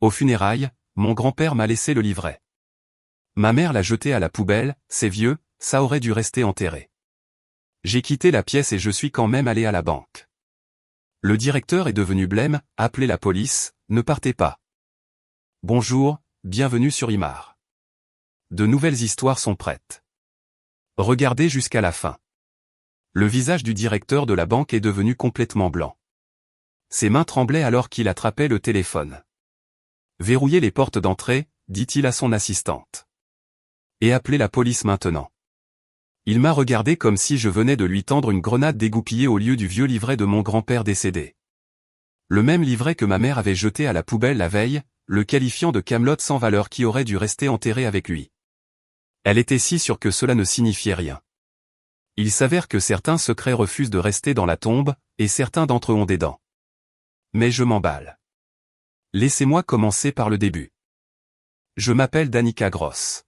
Aux funérailles, mon grand-père m'a laissé le livret. Ma mère l'a jeté à la poubelle, c'est vieux, ça aurait dû rester enterré. J'ai quitté la pièce et je suis quand même allé à la banque. Le directeur est devenu blême, appelez la police, ne partez pas. Bonjour, bienvenue sur Imar. De nouvelles histoires sont prêtes. Regardez jusqu'à la fin. Le visage du directeur de la banque est devenu complètement blanc. Ses mains tremblaient alors qu'il attrapait le téléphone. Verrouillez les portes d'entrée, dit-il à son assistante. Et appelez la police maintenant. Il m'a regardé comme si je venais de lui tendre une grenade dégoupillée au lieu du vieux livret de mon grand-père décédé. Le même livret que ma mère avait jeté à la poubelle la veille, le qualifiant de camelote sans valeur qui aurait dû rester enterré avec lui. Elle était si sûre que cela ne signifiait rien. Il s'avère que certains secrets refusent de rester dans la tombe, et certains d'entre eux ont des dents. Mais je m'emballe. Laissez-moi commencer par le début. Je m'appelle Danica Gross.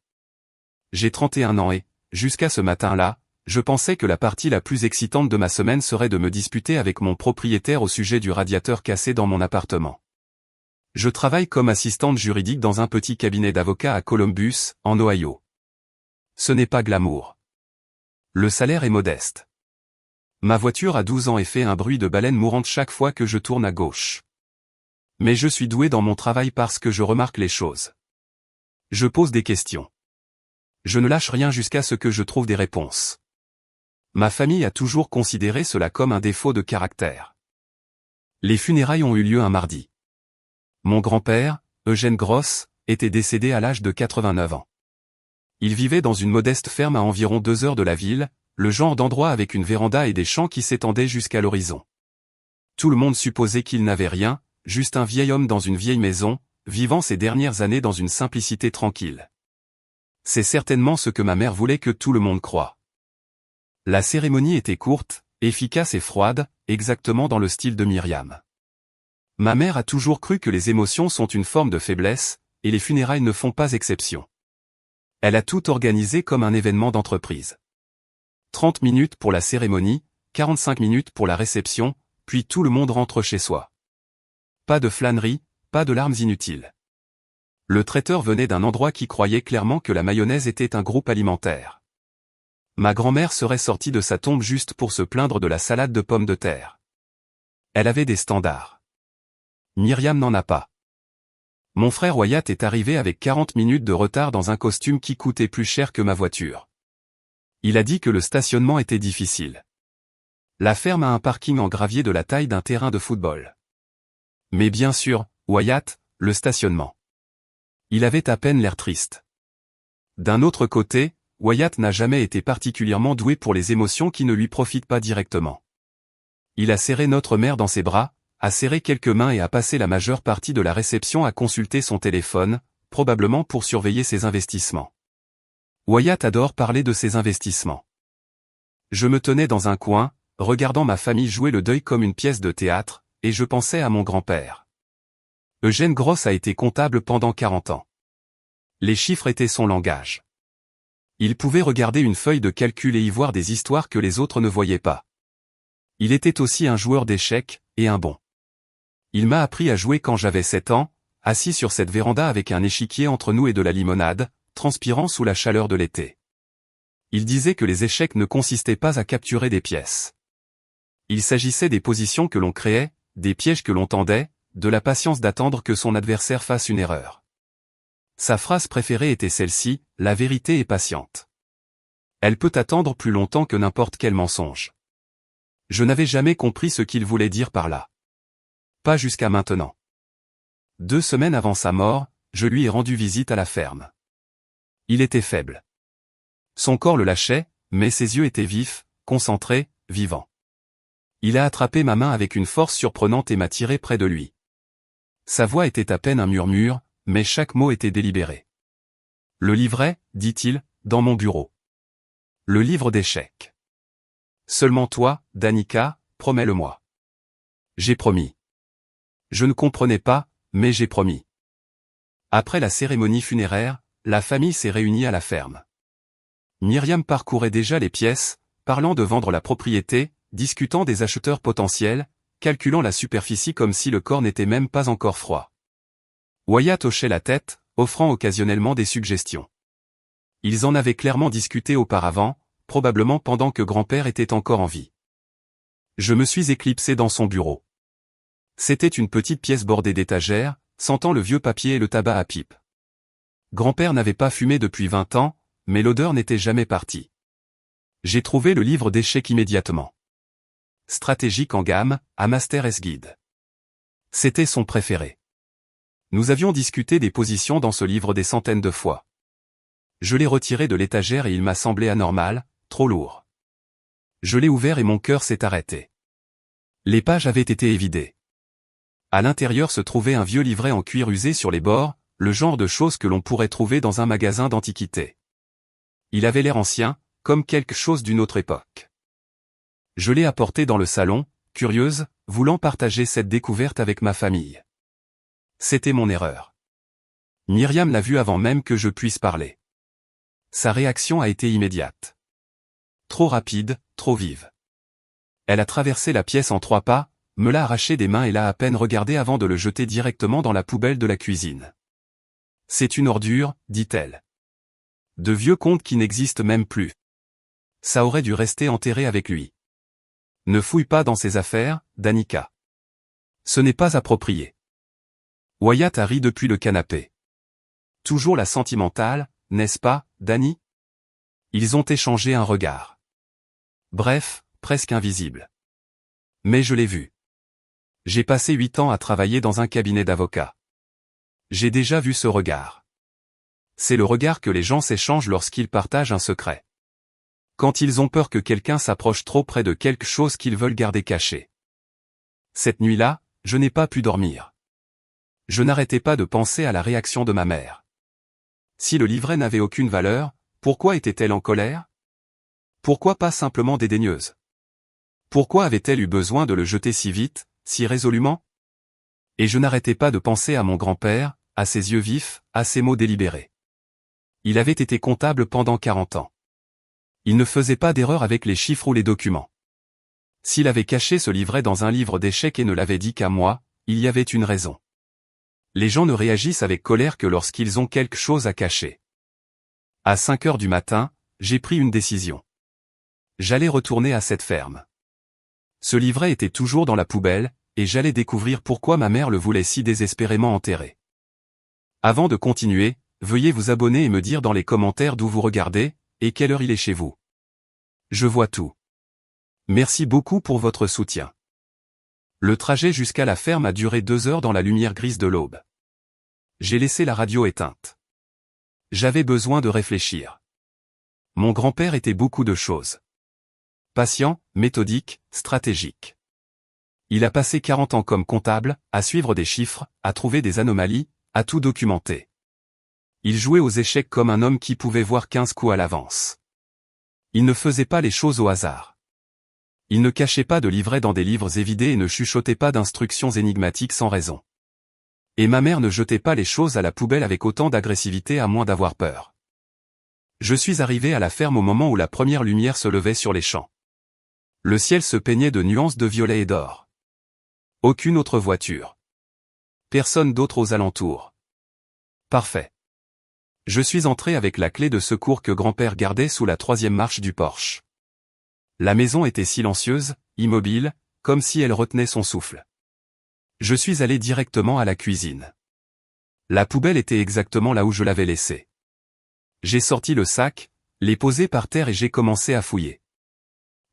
J'ai 31 ans et, jusqu'à ce matin-là, je pensais que la partie la plus excitante de ma semaine serait de me disputer avec mon propriétaire au sujet du radiateur cassé dans mon appartement. Je travaille comme assistante juridique dans un petit cabinet d'avocats à Columbus, en Ohio. Ce n'est pas glamour. Le salaire est modeste. Ma voiture a 12 ans et fait un bruit de baleine mourante chaque fois que je tourne à gauche. Mais je suis doué dans mon travail parce que je remarque les choses. Je pose des questions. Je ne lâche rien jusqu'à ce que je trouve des réponses. Ma famille a toujours considéré cela comme un défaut de caractère. Les funérailles ont eu lieu un mardi. Mon grand-père, Eugène Gross, était décédé à l'âge de 89 ans. Il vivait dans une modeste ferme à environ 2 heures de la ville, le genre d'endroit avec une véranda et des champs qui s'étendaient jusqu'à l'horizon. Tout le monde supposait qu'il n'avait rien, juste un vieil homme dans une vieille maison, vivant ses dernières années dans une simplicité tranquille. C'est certainement ce que ma mère voulait que tout le monde croie. La cérémonie était courte, efficace et froide, exactement dans le style de Myriam. Ma mère a toujours cru que les émotions sont une forme de faiblesse, et les funérailles ne font pas exception. Elle a tout organisé comme un événement d'entreprise. 30 minutes pour la cérémonie, 45 minutes pour la réception, puis tout le monde rentre chez soi. Pas de flânerie, pas de larmes inutiles. Le traiteur venait d'un endroit qui croyait clairement que la mayonnaise était un groupe alimentaire. Ma grand-mère serait sortie de sa tombe juste pour se plaindre de la salade de pommes de terre. Elle avait des standards. Myriam n'en a pas. Mon frère Wyatt est arrivé avec 40 minutes de retard dans un costume qui coûtait plus cher que ma voiture. Il a dit que le stationnement était difficile. La ferme a un parking en gravier de la taille d'un terrain de football. Mais bien sûr, Wyatt, le stationnement. Il avait à peine l'air triste. D'un autre côté, Wyatt n'a jamais été particulièrement doué pour les émotions qui ne lui profitent pas directement. Il a serré notre mère dans ses bras, a serré quelques mains et a passé la majeure partie de la réception à consulter son téléphone, probablement pour surveiller ses investissements. Wyatt adore parler de ses investissements. Je me tenais dans un coin, regardant ma famille jouer le deuil comme une pièce de théâtre, et je pensais à mon grand-père. Eugène Gross a été comptable pendant 40 ans. Les chiffres étaient son langage. Il pouvait regarder une feuille de calcul et y voir des histoires que les autres ne voyaient pas. Il était aussi un joueur d'échecs, et un bon. Il m'a appris à jouer quand j'avais 7 ans, assis sur cette véranda avec un échiquier entre nous et de la limonade, transpirant sous la chaleur de l'été. Il disait que les échecs ne consistaient pas à capturer des pièces. Il s'agissait des positions que l'on créait, des pièges que l'on tendait, de la patience d'attendre que son adversaire fasse une erreur. Sa phrase préférée était celle-ci, « La vérité est patiente. Elle peut attendre plus longtemps que n'importe quel mensonge. » Je n'avais jamais compris ce qu'il voulait dire par là. Pas jusqu'à maintenant. 2 semaines avant sa mort, je lui ai rendu visite à la ferme. Il était faible. Son corps le lâchait, mais ses yeux étaient vifs, concentrés, vivants. Il a attrapé ma main avec une force surprenante et m'a tiré près de lui. Sa voix était à peine un murmure, mais chaque mot était délibéré. Le livret, dit-il, dans mon bureau. Le livre d'échecs. Seulement toi, Danica, promets-le-moi. J'ai promis. Je ne comprenais pas, mais j'ai promis. Après la cérémonie funéraire, la famille s'est réunie à la ferme. Myriam parcourait déjà les pièces, parlant de vendre la propriété, discutant des acheteurs potentiels, calculant la superficie comme si le corps n'était même pas encore froid. Wyatt hochait la tête, offrant occasionnellement des suggestions. Ils en avaient clairement discuté auparavant, probablement pendant que grand-père était encore en vie. Je me suis éclipsé dans son bureau. C'était une petite pièce bordée d'étagères, sentant le vieux papier et le tabac à pipe. Grand-père n'avait pas fumé depuis 20 ans, mais l'odeur n'était jamais partie. J'ai trouvé le livre d'échecs immédiatement. Stratégique en gamme, à Master S Guide. C'était son préféré. Nous avions discuté des positions dans ce livre des centaines de fois. Je l'ai retiré de l'étagère et il m'a semblé anormal, trop lourd. Je l'ai ouvert et mon cœur s'est arrêté. Les pages avaient été évidées. À l'intérieur se trouvait un vieux livret en cuir usé sur les bords, le genre de choses que l'on pourrait trouver dans un magasin d'antiquités. Il avait l'air ancien, comme quelque chose d'une autre époque. Je l'ai apporté dans le salon, curieuse, voulant partager cette découverte avec ma famille. C'était mon erreur. Myriam l'a vu avant même que je puisse parler. Sa réaction a été immédiate. Trop rapide, trop vive. Elle a traversé la pièce en 3 pas, me l'a arraché des mains et l'a à peine regardé avant de le jeter directement dans la poubelle de la cuisine. C'est une ordure, dit-elle. De vieux contes qui n'existent même plus. Ça aurait dû rester enterré avec lui. Ne fouille pas dans ses affaires, Danica. Ce n'est pas approprié. Wyatt a ri depuis le canapé. Toujours la sentimentale, n'est-ce pas, Danny? Ils ont échangé un regard. Bref, presque invisible. Mais je l'ai vu. J'ai passé 8 ans à travailler dans un cabinet d'avocats. J'ai déjà vu ce regard. C'est le regard que les gens s'échangent lorsqu'ils partagent un secret. Quand ils ont peur que quelqu'un s'approche trop près de quelque chose qu'ils veulent garder caché. Cette nuit-là, je n'ai pas pu dormir. Je n'arrêtais pas de penser à la réaction de ma mère. Si le livret n'avait aucune valeur, pourquoi était-elle en colère? Pourquoi pas simplement dédaigneuse? Pourquoi avait-elle eu besoin de le jeter si vite, si résolument? Et je n'arrêtais pas de penser à mon grand-père, à ses yeux vifs, à ses mots délibérés. Il avait été comptable pendant 40 ans. Il ne faisait pas d'erreur avec les chiffres ou les documents. S'il avait caché ce livret dans un livre d'échecs et ne l'avait dit qu'à moi, il y avait une raison. Les gens ne réagissent avec colère que lorsqu'ils ont quelque chose à cacher. À 5 heures du matin, j'ai pris une décision. J'allais retourner à cette ferme. Ce livret était toujours dans la poubelle, et j'allais découvrir pourquoi ma mère le voulait si désespérément enterré. Avant de continuer, veuillez vous abonner et me dire dans les commentaires d'où vous regardez, et quelle heure il est chez vous. Je vois tout. Merci beaucoup pour votre soutien. Le trajet jusqu'à la ferme a duré 2 heures dans la lumière grise de l'aube. J'ai laissé la radio éteinte. J'avais besoin de réfléchir. Mon grand-père était beaucoup de choses. Patient, méthodique, stratégique. Il a passé 40 ans comme comptable, à suivre des chiffres, à trouver des anomalies, à tout documenter. Il jouait aux échecs comme un homme qui pouvait voir 15 coups à l'avance. Il ne faisait pas les choses au hasard. Il ne cachait pas de livrets dans des livres évidés et ne chuchotait pas d'instructions énigmatiques sans raison. Et ma mère ne jetait pas les choses à la poubelle avec autant d'agressivité à moins d'avoir peur. Je suis arrivé à la ferme au moment où la première lumière se levait sur les champs. Le ciel se peignait de nuances de violet et d'or. Aucune autre voiture. Personne d'autre aux alentours. Parfait. Je suis entré avec la clé de secours que grand-père gardait sous la 3e marche du porche. La maison était silencieuse, immobile, comme si elle retenait son souffle. Je suis allé directement à la cuisine. La poubelle était exactement là où je l'avais laissée. J'ai sorti le sac, l'ai posé par terre et j'ai commencé à fouiller.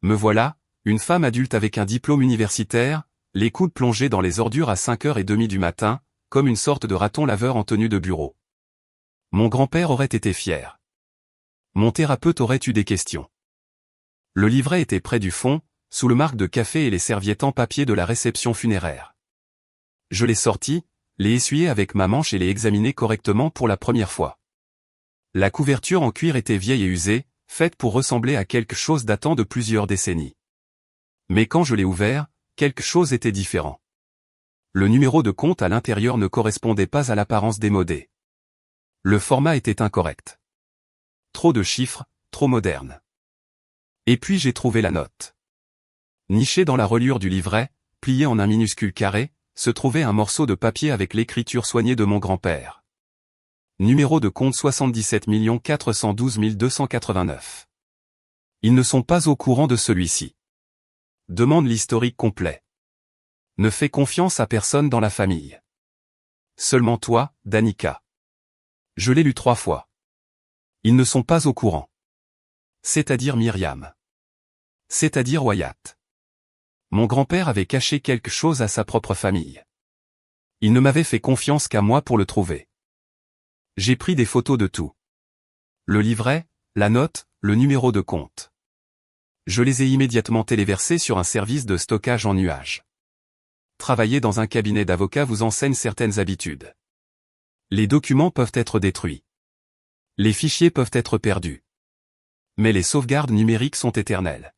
Me voilà, une femme adulte avec un diplôme universitaire, les coudes plongés dans les ordures à 5h30 du matin, comme une sorte de raton laveur en tenue de bureau. Mon grand-père aurait été fier. Mon thérapeute aurait eu des questions. Le livret était près du fond, sous le marc de café et les serviettes en papier de la réception funéraire. Je l'ai sorti, l'ai essuyé avec ma manche et l'ai examiné correctement pour la première fois. La couverture en cuir était vieille et usée, faite pour ressembler à quelque chose datant de plusieurs décennies. Mais quand je l'ai ouvert, quelque chose était différent. Le numéro de compte à l'intérieur ne correspondait pas à l'apparence démodée. Le format était incorrect. Trop de chiffres, trop moderne. Et puis j'ai trouvé la note. Nichée dans la reliure du livret, pliée en un minuscule carré, se trouvait un morceau de papier avec l'écriture soignée de mon grand-père. Numéro de compte 77 412 289. Ils ne sont pas au courant de celui-ci. Demande l'historique complet. Ne fais confiance à personne dans la famille. Seulement toi, Danica. Je l'ai lu 3 fois. Ils ne sont pas au courant. C'est-à-dire Myriam. C'est-à-dire Wyatt. Mon grand-père avait caché quelque chose à sa propre famille. Il ne m'avait fait confiance qu'à moi pour le trouver. J'ai pris des photos de tout. Le livret, la note, le numéro de compte. Je les ai immédiatement téléversés sur un service de stockage en nuage. Travailler dans un cabinet d'avocats vous enseigne certaines habitudes. Les documents peuvent être détruits. Les fichiers peuvent être perdus. Mais les sauvegardes numériques sont éternelles.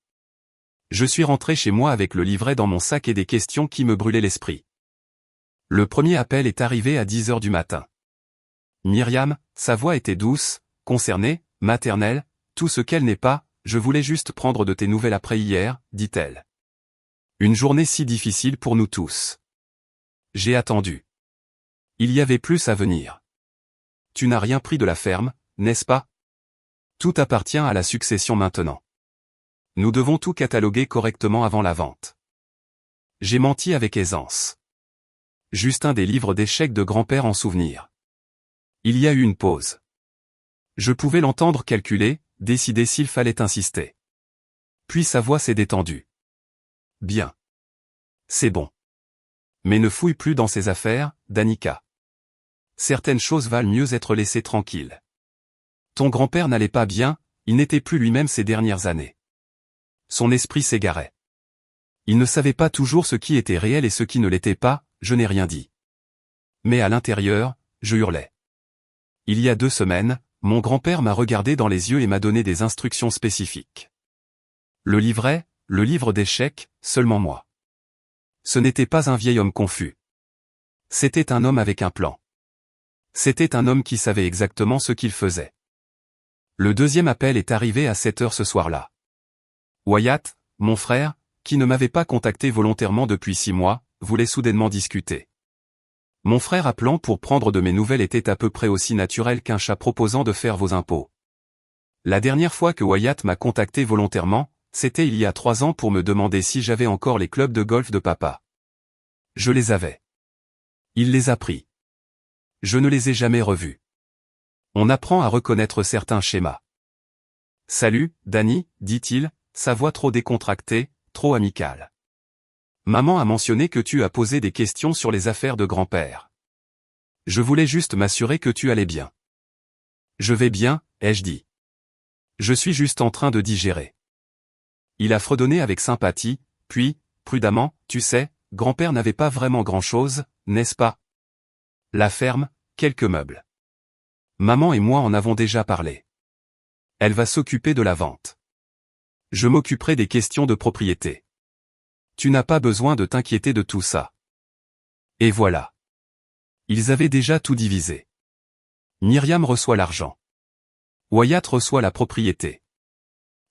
Je suis rentré chez moi avec le livret dans mon sac et des questions qui me brûlaient l'esprit. Le premier appel est arrivé à 10 heures du matin. Myriam, sa voix était douce, concernée, maternelle, tout ce qu'elle n'est pas, je voulais juste prendre de tes nouvelles après hier, dit-elle. Une journée si difficile pour nous tous. J'ai attendu. Il y avait plus à venir. Tu n'as rien pris de la ferme, n'est-ce pas? Tout appartient à la succession maintenant. Nous devons tout cataloguer correctement avant la vente. J'ai menti avec aisance. Juste un des livres d'échecs de grand-père en souvenir. Il y a eu une pause. Je pouvais l'entendre calculer, décider s'il fallait insister. Puis sa voix s'est détendue. Bien. C'est bon. Mais ne fouille plus dans ses affaires, Danica. Certaines choses valent mieux être laissées tranquilles. Ton grand-père n'allait pas bien, il n'était plus lui-même ces dernières années. Son esprit s'égarait. Il ne savait pas toujours ce qui était réel et ce qui ne l'était pas, je n'ai rien dit. Mais à l'intérieur, je hurlais. Il y a 2 semaines, mon grand-père m'a regardé dans les yeux et m'a donné des instructions spécifiques. Le livret, le livre d'échecs, seulement moi. Ce n'était pas un vieil homme confus. C'était un homme avec un plan. C'était un homme qui savait exactement ce qu'il faisait. Le deuxième appel est arrivé à 7 heures ce soir-là. Wyatt, mon frère, qui ne m'avait pas contacté volontairement depuis 6 mois, voulait soudainement discuter. Mon frère appelant pour prendre de mes nouvelles était à peu près aussi naturel qu'un chat proposant de faire vos impôts. La dernière fois que Wyatt m'a contacté volontairement, c'était il y a 3 ans pour me demander si j'avais encore les clubs de golf de papa. Je les avais. Il les a pris. Je ne les ai jamais revus. On apprend à reconnaître certains schémas. Salut, Danny, dit-il, sa voix trop décontractée, trop amicale. Maman a mentionné que tu as posé des questions sur les affaires de grand-père. Je voulais juste m'assurer que tu allais bien. Je vais bien, ai-je dit. Je suis juste en train de digérer. Il a fredonné avec sympathie, puis, prudemment, tu sais, grand-père n'avait pas vraiment grand-chose, n'est-ce pas? La ferme, quelques meubles. Maman et moi en avons déjà parlé. Elle va s'occuper de la vente. Je m'occuperai des questions de propriété. Tu n'as pas besoin de t'inquiéter de tout ça. Et voilà. Ils avaient déjà tout divisé. Myriam reçoit l'argent. Wyatt reçoit la propriété.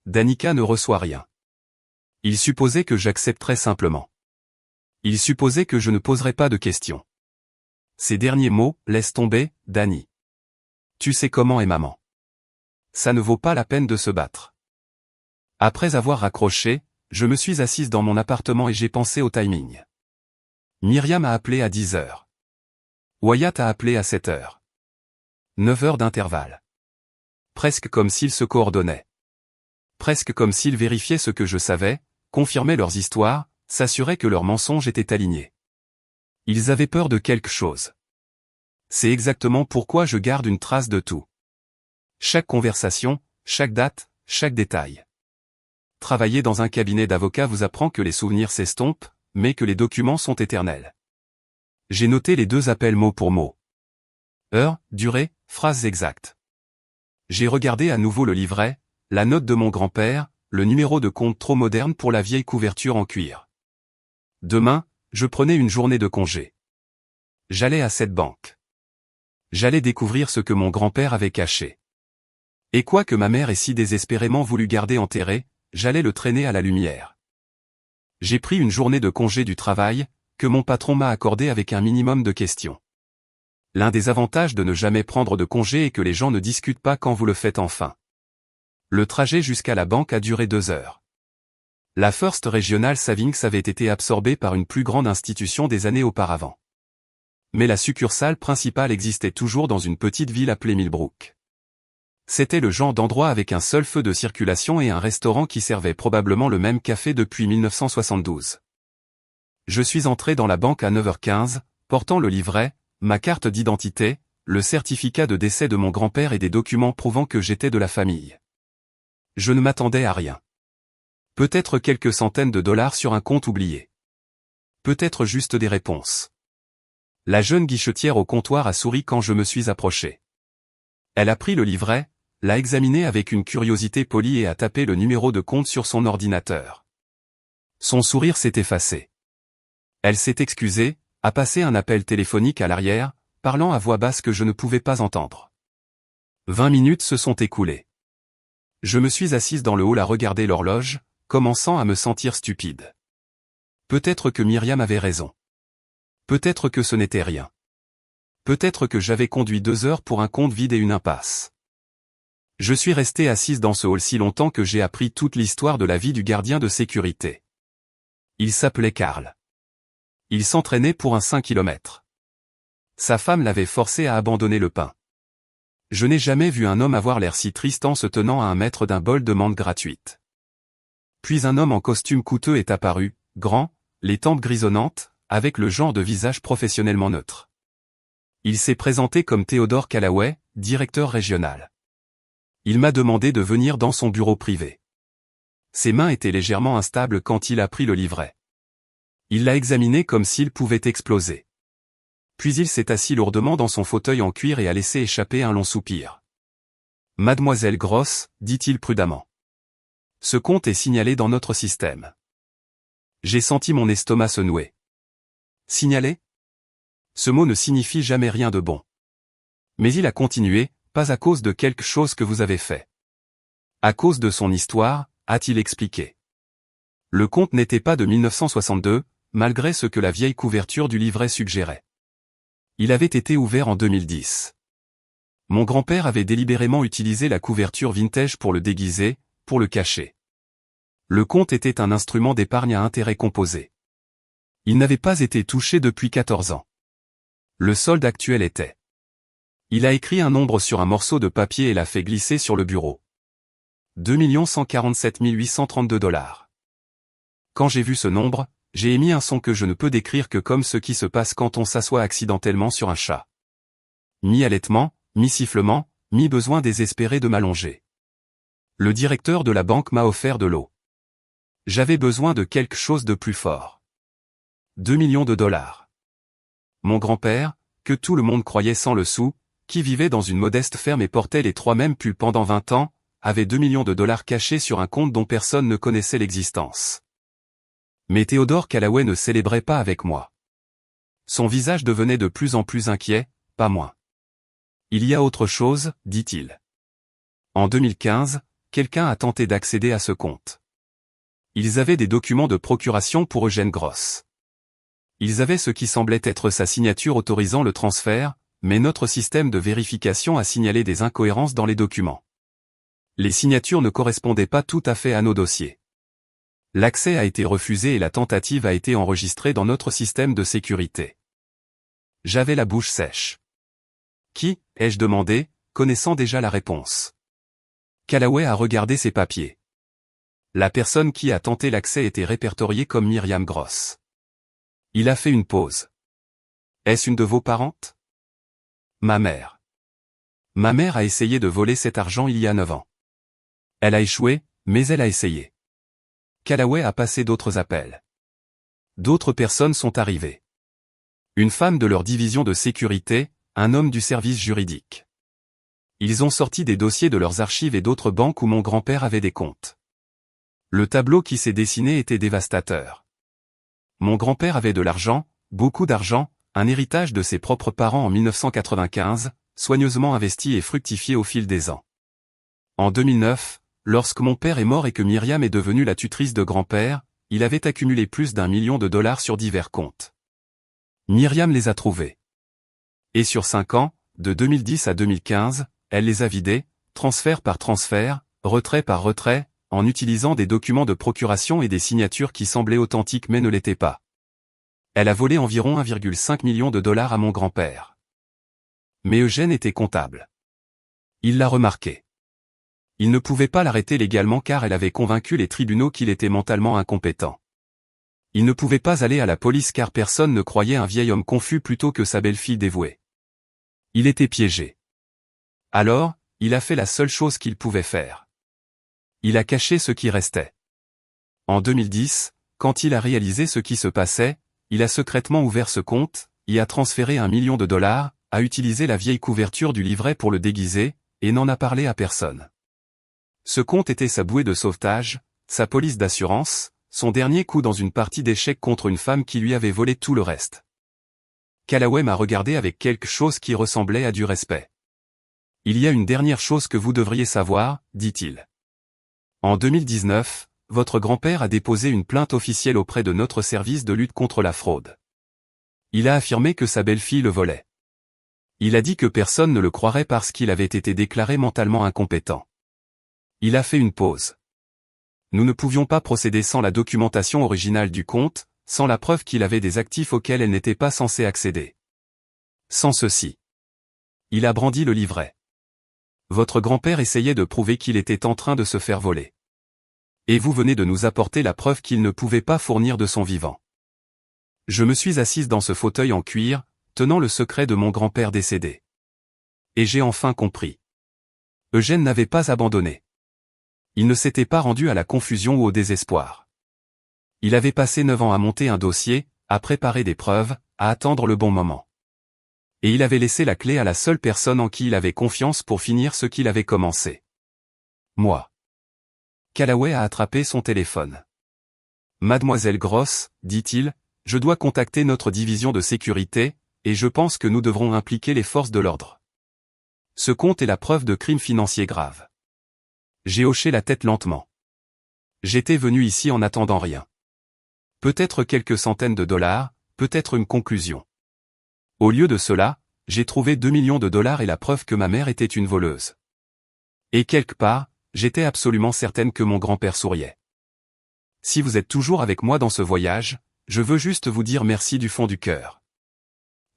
Danica ne reçoit rien. Il supposait que j'accepterais simplement. Il supposait que je ne poserais pas de questions. Ces derniers mots, laisse tomber, Danny. Tu sais comment est maman. Ça ne vaut pas la peine de se battre. Après avoir raccroché, je me suis assise dans mon appartement et j'ai pensé au timing. Myriam a appelé à 10 heures. Wyatt a appelé à 7 heures. 9 heures d'intervalle. Presque comme s'ils se coordonnaient. Presque comme s'ils vérifiaient ce que je savais, confirmaient leurs histoires, s'assuraient que leurs mensonges étaient alignés. Ils avaient peur de quelque chose. C'est exactement pourquoi je garde une trace de tout. Chaque conversation, chaque date, chaque détail. Travailler dans un cabinet d'avocats vous apprend que les souvenirs s'estompent, mais que les documents sont éternels. J'ai noté les 2 appels mot pour mot. Heure, durée, phrases exactes. J'ai regardé à nouveau le livret, la note de mon grand-père, le numéro de compte trop moderne pour la vieille couverture en cuir. Demain, je prenais une journée de congé. J'allais à cette banque. J'allais découvrir ce que mon grand-père avait caché. Et quoi que ma mère ait si désespérément voulu garder enterré, j'allais le traîner à la lumière. J'ai pris une journée de congé du travail, que mon patron m'a accordé avec un minimum de questions. L'un des avantages de ne jamais prendre de congé est que les gens ne discutent pas quand vous le faites enfin. Le trajet jusqu'à la banque a duré 2 heures. La First Regional Savings avait été absorbée par une plus grande institution des années auparavant. Mais la succursale principale existait toujours dans une petite ville appelée Millbrook. C'était le genre d'endroit avec un seul feu de circulation et un restaurant qui servait probablement le même café depuis 1972. Je suis entré dans la banque à 9h15, portant le livret, ma carte d'identité, le certificat de décès de mon grand-père et des documents prouvant que j'étais de la famille. Je ne m'attendais à rien. Peut-être quelques centaines de dollars sur un compte oublié. Peut-être juste des réponses. La jeune guichetière au comptoir a souri quand je me suis approché. Elle a pris le livret, l'a examiné avec une curiosité polie et a tapé le numéro de compte sur son ordinateur. Son sourire s'est effacé. Elle s'est excusée, a passé un appel téléphonique à l'arrière, parlant à voix basse que je ne pouvais pas entendre. 20 minutes se sont écoulées. Je me suis assise dans le hall à regarder l'horloge, commençant à me sentir stupide. Peut-être que Myriam avait raison. Peut-être que ce n'était rien. Peut-être que j'avais conduit 2 heures pour un compte vide et une impasse. Je suis resté assise dans ce hall si longtemps que j'ai appris toute l'histoire de la vie du gardien de sécurité. Il s'appelait Karl. Il s'entraînait pour un 5 km. Sa femme l'avait forcé à abandonner le pain. Je n'ai jamais vu un homme avoir l'air si triste en se tenant à 1 mètre d'un bol de menthe gratuite. Puis un homme en costume coûteux est apparu, grand, les tempes grisonnantes, avec le genre de visage professionnellement neutre. Il s'est présenté comme Theodore Callaway, directeur régional. Il m'a demandé de venir dans son bureau privé. Ses mains étaient légèrement instables quand il a pris le livret. Il l'a examiné comme s'il pouvait exploser. Puis il s'est assis lourdement dans son fauteuil en cuir et a laissé échapper un long soupir. « Mademoiselle Gross, dit-il prudemment. Ce compte est signalé dans notre système. » J'ai senti mon estomac se nouer. Signalé ? Ce mot ne signifie jamais rien de bon. Mais il a continué, pas à cause de quelque chose que vous avez fait. À cause de son histoire, a-t-il expliqué. Le compte n'était pas de 1962, malgré ce que la vieille couverture du livret suggérait. Il avait été ouvert en 2010. Mon grand-père avait délibérément utilisé la couverture vintage pour le déguiser, pour le cacher. Le compte était un instrument d'épargne à intérêt composé. Il n'avait pas été touché depuis 14 ans. Le solde actuel était. Il a écrit un nombre sur un morceau de papier et l'a fait glisser sur le bureau. 2 147 832 $. Quand j'ai vu ce nombre, j'ai émis un son que je ne peux décrire que comme ce qui se passe quand on s'assoit accidentellement sur un chat. Mi-allaitement, mi-sifflement, mi-besoin désespéré de m'allonger. Le directeur de la banque m'a offert de l'eau. J'avais besoin de quelque chose de plus fort. 2 millions de $. Mon grand-père, que tout le monde croyait sans le sou, qui vivait dans une modeste ferme et portait les 3 mêmes pulls pendant 20 ans, avait 2 millions de $ cachés sur un compte dont personne ne connaissait l'existence. Mais Theodore Callaway ne célébrait pas avec moi. Son visage devenait de plus en plus inquiet, pas moins. Il y a autre chose, dit-il. En 2015, quelqu'un a tenté d'accéder à ce compte. Ils avaient des documents de procuration pour Eugène Gross. Ils avaient ce qui semblait être sa signature autorisant le transfert, mais notre système de vérification a signalé des incohérences dans les documents. Les signatures ne correspondaient pas tout à fait à nos dossiers. L'accès a été refusé et la tentative a été enregistrée dans notre système de sécurité. J'avais la bouche sèche. Qui, ai-je demandé, connaissant déjà la réponse. Callaway a regardé ses papiers. La personne qui a tenté l'accès était répertoriée comme Myriam Gross. Il a fait une pause. Est-ce une de vos parentes ? Ma mère. Ma mère a essayé de voler cet argent il y a 9 ans. Elle a échoué, mais elle a essayé. Callaway a passé d'autres appels. D'autres personnes sont arrivées. Une femme de leur division de sécurité, un homme du service juridique. Ils ont sorti des dossiers de leurs archives et d'autres banques où mon grand-père avait des comptes. Le tableau qui s'est dessiné était dévastateur. Mon grand-père avait de l'argent, beaucoup d'argent, un héritage de ses propres parents en 1995, soigneusement investi et fructifié au fil des ans. En 2009, lorsque mon père est mort et que Myriam est devenue la tutrice de grand-père, il avait accumulé plus d'1 million de $ sur divers comptes. Myriam les a trouvés. Et sur 5 ans, de 2010 à 2015, elle les a vidés, transfert par transfert, retrait par retrait, en utilisant des documents de procuration et des signatures qui semblaient authentiques mais ne l'étaient pas. Elle a volé environ 1,5 million de dollars à mon grand-père. Mais Eugène était comptable. Il l'a remarqué. Il ne pouvait pas l'arrêter légalement car elle avait convaincu les tribunaux qu'il était mentalement incompétent. Il ne pouvait pas aller à la police car personne ne croyait un vieil homme confus plutôt que sa belle-fille dévouée. Il était piégé. Alors, il a fait la seule chose qu'il pouvait faire. Il a caché ce qui restait. En 2010, quand il a réalisé ce qui se passait, il a secrètement ouvert ce compte, y a transféré 1 million de dollars, a utilisé la vieille couverture du livret pour le déguiser, et n'en a parlé à personne. Ce compte était sa bouée de sauvetage, sa police d'assurance, son dernier coup dans une partie d'échecs contre une femme qui lui avait volé tout le reste. Callaway m'a regardé avec quelque chose qui ressemblait à du respect. « Il y a une dernière chose que vous devriez savoir, dit-il. En 2019, votre grand-père a déposé une plainte officielle auprès de notre service de lutte contre la fraude. Il a affirmé que sa belle-fille le volait. Il a dit que personne ne le croirait parce qu'il avait été déclaré mentalement incompétent. Il a fait une pause. Nous ne pouvions pas procéder sans la documentation originale du compte, sans la preuve qu'il avait des actifs auxquels elle n'était pas censée accéder. Sans ceci. Il a brandi le livret. Votre grand-père essayait de prouver qu'il était en train de se faire voler. Et vous venez de nous apporter la preuve qu'il ne pouvait pas fournir de son vivant. Je me suis assise dans ce fauteuil en cuir, tenant le secret de mon grand-père décédé. Et j'ai enfin compris. Eugène n'avait pas abandonné. Il ne s'était pas rendu à la confusion ou au désespoir. Il avait passé 9 ans à monter un dossier, à préparer des preuves, à attendre le bon moment. Et il avait laissé la clé à la seule personne en qui il avait confiance pour finir ce qu'il avait commencé. Moi. Callaway a attrapé son téléphone. Mademoiselle Gross, dit-il, je dois contacter notre division de sécurité, et je pense que nous devrons impliquer les forces de l'ordre. Ce compte est la preuve de crimes financiers graves. J'ai hoché la tête lentement. J'étais venu ici en attendant rien. Peut-être quelques centaines de dollars, peut-être une conclusion. Au lieu de cela, j'ai trouvé 2 millions de dollars et la preuve que ma mère était une voleuse. Et quelque part, j'étais absolument certaine que mon grand-père souriait. Si vous êtes toujours avec moi dans ce voyage, je veux juste vous dire merci du fond du cœur.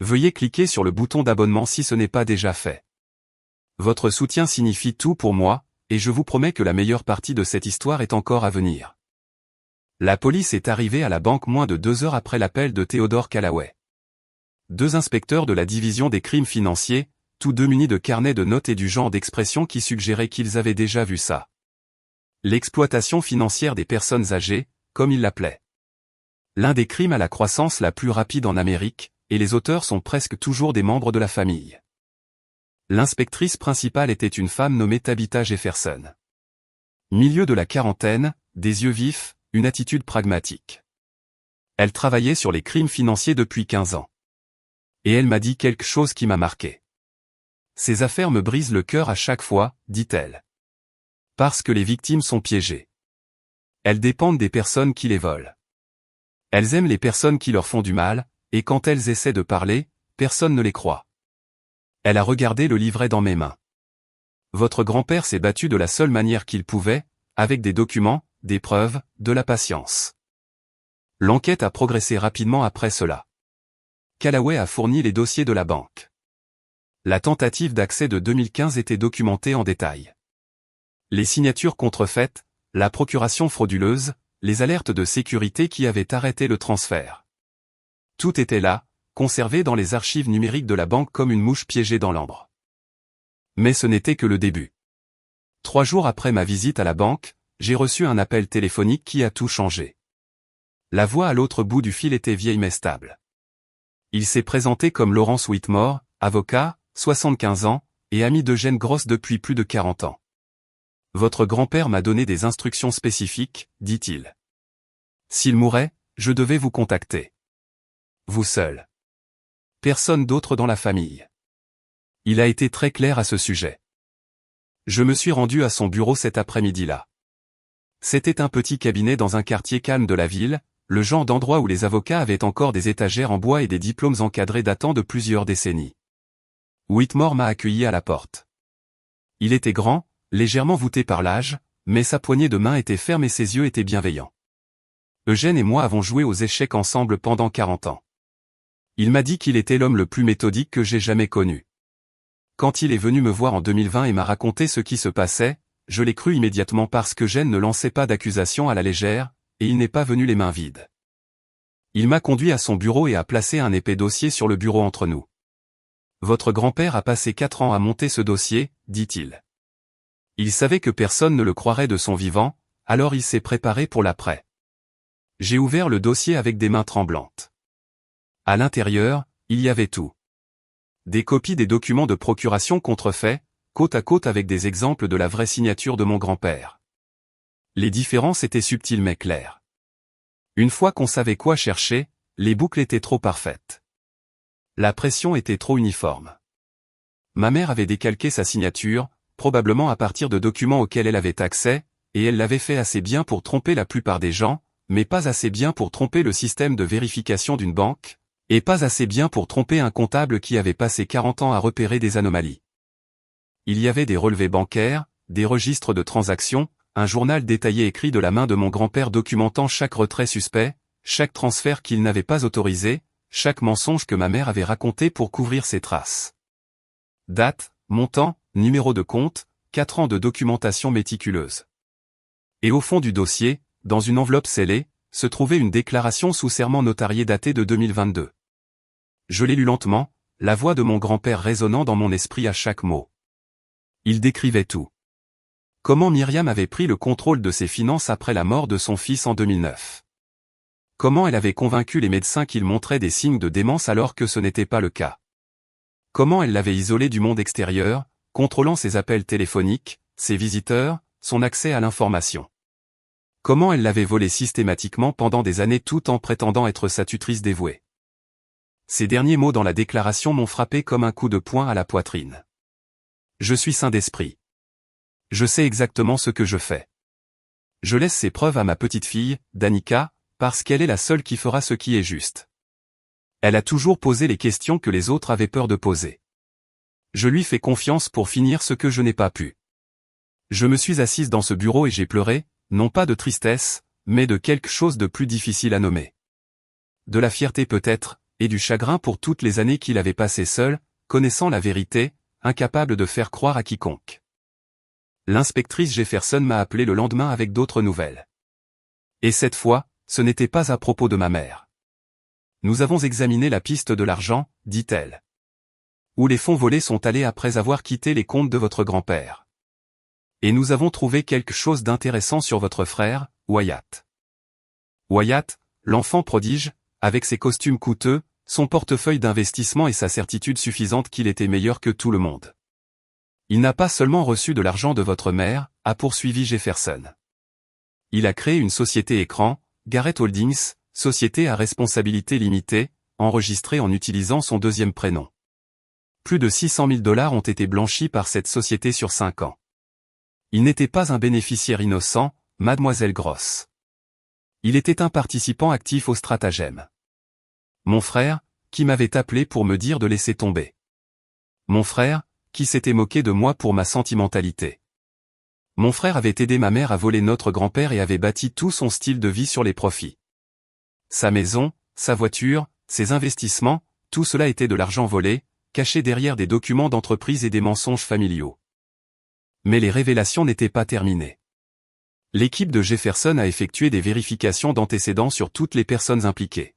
Veuillez cliquer sur le bouton d'abonnement si ce n'est pas déjà fait. Votre soutien signifie tout pour moi, et je vous promets que la meilleure partie de cette histoire est encore à venir. La police est arrivée à la banque moins de 2 heures après l'appel de Theodore Callaway. 2 inspecteurs de la division des crimes financiers, tous deux munis de carnets de notes et du genre d'expression qui suggérait qu'ils avaient déjà vu ça. L'exploitation financière des personnes âgées, comme ils l'appelaient. L'un des crimes à la croissance la plus rapide en Amérique, et les auteurs sont presque toujours des membres de la famille. L'inspectrice principale était une femme nommée Tabitha Jefferson. Milieu de la quarantaine, des yeux vifs, une attitude pragmatique. Elle travaillait sur les crimes financiers depuis 15 ans. Et elle m'a dit quelque chose qui m'a marqué. Ces affaires me brisent le cœur à chaque fois, dit-elle. Parce que les victimes sont piégées. Elles dépendent des personnes qui les volent. Elles aiment les personnes qui leur font du mal, et quand elles essaient de parler, personne ne les croit. Elle a regardé le livret dans mes mains. Votre grand-père s'est battu de la seule manière qu'il pouvait, avec des documents, des preuves, de la patience. L'enquête a progressé rapidement après cela. Callaway a fourni les dossiers de la banque. La tentative d'accès de 2015 était documentée en détail. Les signatures contrefaites, la procuration frauduleuse, les alertes de sécurité qui avaient arrêté le transfert. Tout était là, conservé dans les archives numériques de la banque comme une mouche piégée dans l'ambre. Mais ce n'était que le début. 3 jours après ma visite à la banque, j'ai reçu un appel téléphonique qui a tout changé. La voix à l'autre bout du fil était vieille mais stable. Il s'est présenté comme Lawrence Whitmore, avocat, 75 ans, et ami d'Eugène Gross depuis plus de 40 ans. Votre grand-père m'a donné des instructions spécifiques, dit-il. S'il mourait, je devais vous contacter. Vous seul. Personne d'autre dans la famille. Il a été très clair à ce sujet. Je me suis rendu à son bureau cet après-midi-là. C'était un petit cabinet dans un quartier calme de la ville, le genre d'endroit où les avocats avaient encore des étagères en bois et des diplômes encadrés datant de plusieurs décennies. Whitmore m'a accueilli à la porte. Il était grand, légèrement voûté par l'âge, mais sa poignée de main était ferme et ses yeux étaient bienveillants. Eugène et moi avons joué aux échecs ensemble pendant 40 ans. Il m'a dit qu'il était l'homme le plus méthodique que j'ai jamais connu. Quand il est venu me voir en 2020 et m'a raconté ce qui se passait, je l'ai cru immédiatement parce qu'Eugène ne lançait pas d'accusations à la légère, et il n'est pas venu les mains vides. Il m'a conduit à son bureau et a placé un épais dossier sur le bureau entre nous. Votre grand-père a passé 4 ans à monter ce dossier, dit-il. Il savait que personne ne le croirait de son vivant, alors il s'est préparé pour l'après. J'ai ouvert le dossier avec des mains tremblantes. À l'intérieur, il y avait tout. Des copies des documents de procuration contrefaits, côte à côte avec des exemples de la vraie signature de mon grand-père. Les différences étaient subtiles mais claires. Une fois qu'on savait quoi chercher, les boucles étaient trop parfaites. La pression était trop uniforme. Ma mère avait décalqué sa signature, probablement à partir de documents auxquels elle avait accès, et elle l'avait fait assez bien pour tromper la plupart des gens, mais pas assez bien pour tromper le système de vérification d'une banque, et pas assez bien pour tromper un comptable qui avait passé 40 ans à repérer des anomalies. Il y avait des relevés bancaires, des registres de transactions, un journal détaillé écrit de la main de mon grand-père documentant chaque retrait suspect, chaque transfert qu'il n'avait pas autorisé, chaque mensonge que ma mère avait raconté pour couvrir ses traces. Date, montant, numéro de compte, 4 ans de documentation méticuleuse. Et au fond du dossier, dans une enveloppe scellée, se trouvait une déclaration sous serment notarié datée de 2022. Je l'ai lu lentement, la voix de mon grand-père résonnant dans mon esprit à chaque mot. Il décrivait tout. Comment Myriam avait pris le contrôle de ses finances après la mort de son fils en 2009. Comment elle avait convaincu les médecins qu'il montrait des signes de démence alors que ce n'était pas le cas. Comment elle l'avait isolé du monde extérieur, contrôlant ses appels téléphoniques, ses visiteurs, son accès à l'information. Comment elle l'avait volé systématiquement pendant des années tout en prétendant être sa tutrice dévouée. Ces derniers mots dans la déclaration m'ont frappé comme un coup de poing à la poitrine. Je suis saint d'esprit. Je sais exactement ce que je fais. Je laisse ces preuves à ma petite fille, Danica, parce qu'elle est la seule qui fera ce qui est juste. Elle a toujours posé les questions que les autres avaient peur de poser. Je lui fais confiance pour finir ce que je n'ai pas pu. Je me suis assise dans ce bureau et j'ai pleuré, non pas de tristesse, mais de quelque chose de plus difficile à nommer. De la fierté peut-être, et du chagrin pour toutes les années qu'il avait passées seul, connaissant la vérité, incapable de faire croire à quiconque. L'inspectrice Jefferson m'a appelé le lendemain avec d'autres nouvelles. Et cette fois, ce n'était pas à propos de ma mère. Nous avons examiné la piste de l'argent, dit-elle. Où les fonds volés sont allés après avoir quitté les comptes de votre grand-père. Et nous avons trouvé quelque chose d'intéressant sur votre frère, Wyatt. Wyatt, l'enfant prodige, avec ses costumes coûteux, son portefeuille d'investissement et sa certitude suffisante qu'il était meilleur que tout le monde. Il n'a pas seulement reçu de l'argent de votre mère, a poursuivi Jefferson. Il a créé une société écran, Garrett Holdings, société à responsabilité limitée, enregistrée en utilisant son deuxième prénom. Plus de 600 000 $ ont été blanchis par cette société sur 5 ans. Il n'était pas un bénéficiaire innocent, mademoiselle Gross. Il était un participant actif au stratagème. Mon frère, qui m'avait appelé pour me dire de laisser tomber. Mon frère, qui s'était moqué de moi pour ma sentimentalité. Mon frère avait aidé ma mère à voler notre grand-père et avait bâti tout son style de vie sur les profits. Sa maison, sa voiture, ses investissements, tout cela était de l'argent volé, caché derrière des documents d'entreprise et des mensonges familiaux. Mais les révélations n'étaient pas terminées. L'équipe de Jefferson a effectué des vérifications d'antécédents sur toutes les personnes impliquées.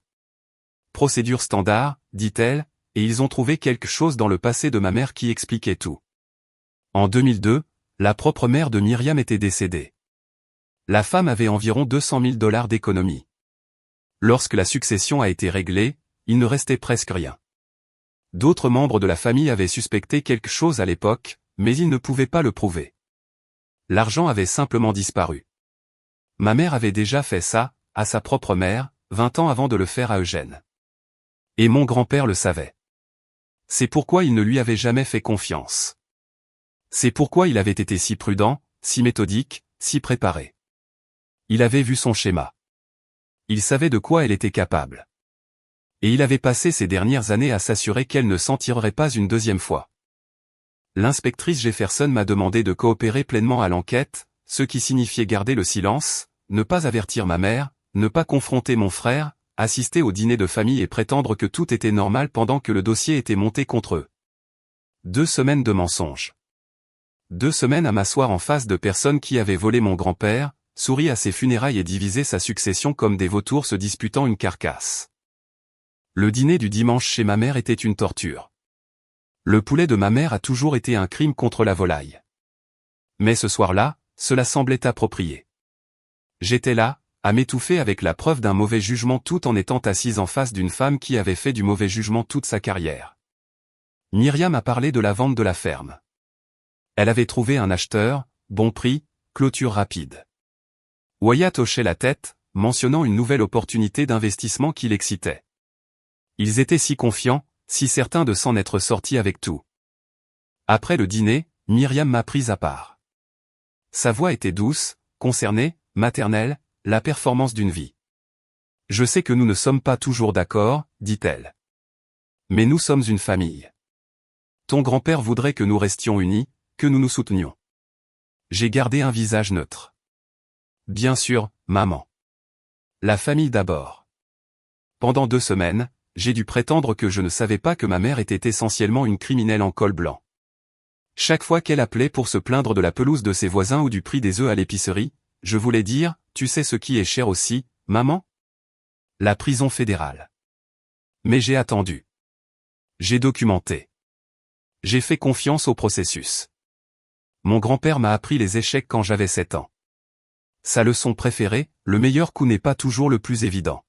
Procédure standard, dit-elle, et ils ont trouvé quelque chose dans le passé de ma mère qui expliquait tout. En 2002, la propre mère de Myriam était décédée. La femme avait environ 200 000 $ d'économie. Lorsque la succession a été réglée, il ne restait presque rien. D'autres membres de la famille avaient suspecté quelque chose à l'époque, mais ils ne pouvaient pas le prouver. L'argent avait simplement disparu. Ma mère avait déjà fait ça, à sa propre mère, 20 ans avant de le faire à Eugène. Et mon grand-père le savait. C'est pourquoi il ne lui avait jamais fait confiance. C'est pourquoi il avait été si prudent, si méthodique, si préparé. Il avait vu son schéma. Il savait de quoi elle était capable. Et il avait passé ces dernières années à s'assurer qu'elle ne s'en tirerait pas une deuxième fois. L'inspectrice Jefferson m'a demandé de coopérer pleinement à l'enquête, ce qui signifiait garder le silence, ne pas avertir ma mère, ne pas confronter mon frère, assister au dîner de famille et prétendre que tout était normal pendant que le dossier était monté contre eux. 2 semaines de mensonges. 2 semaines à m'asseoir en face de personnes qui avaient volé mon grand-père, souri à ses funérailles et divisé sa succession comme des vautours se disputant une carcasse. Le dîner du dimanche chez ma mère était une torture. Le poulet de ma mère a toujours été un crime contre la volaille. Mais ce soir-là, cela semblait approprié. J'étais là, à m'étouffer avec la preuve d'un mauvais jugement tout en étant assise en face d'une femme qui avait fait du mauvais jugement toute sa carrière. Myriam a parlé de la vente de la ferme. Elle avait trouvé un acheteur, bon prix, clôture rapide. Wyatt hochait la tête, mentionnant une nouvelle opportunité d'investissement qui l'excitait. Ils étaient si confiants, si certains de s'en être sortis avec tout. Après le dîner, Myriam m'a prise à part. Sa voix était douce, concernée, maternelle, la performance d'une vie. Je sais que nous ne sommes pas toujours d'accord, dit-elle. Mais nous sommes une famille. Ton grand-père voudrait que nous restions unis, que nous nous soutenions. J'ai gardé un visage neutre. Bien sûr, maman. La famille d'abord. Pendant 2 semaines, j'ai dû prétendre que je ne savais pas que ma mère était essentiellement une criminelle en col blanc. Chaque fois qu'elle appelait pour se plaindre de la pelouse de ses voisins ou du prix des œufs à l'épicerie, je voulais dire, tu sais ce qui est cher aussi, maman? La prison fédérale. Mais j'ai attendu. J'ai documenté. J'ai fait confiance au processus. Mon grand-père m'a appris les échecs quand j'avais 7 ans. Sa leçon préférée, le meilleur coup n'est pas toujours le plus évident.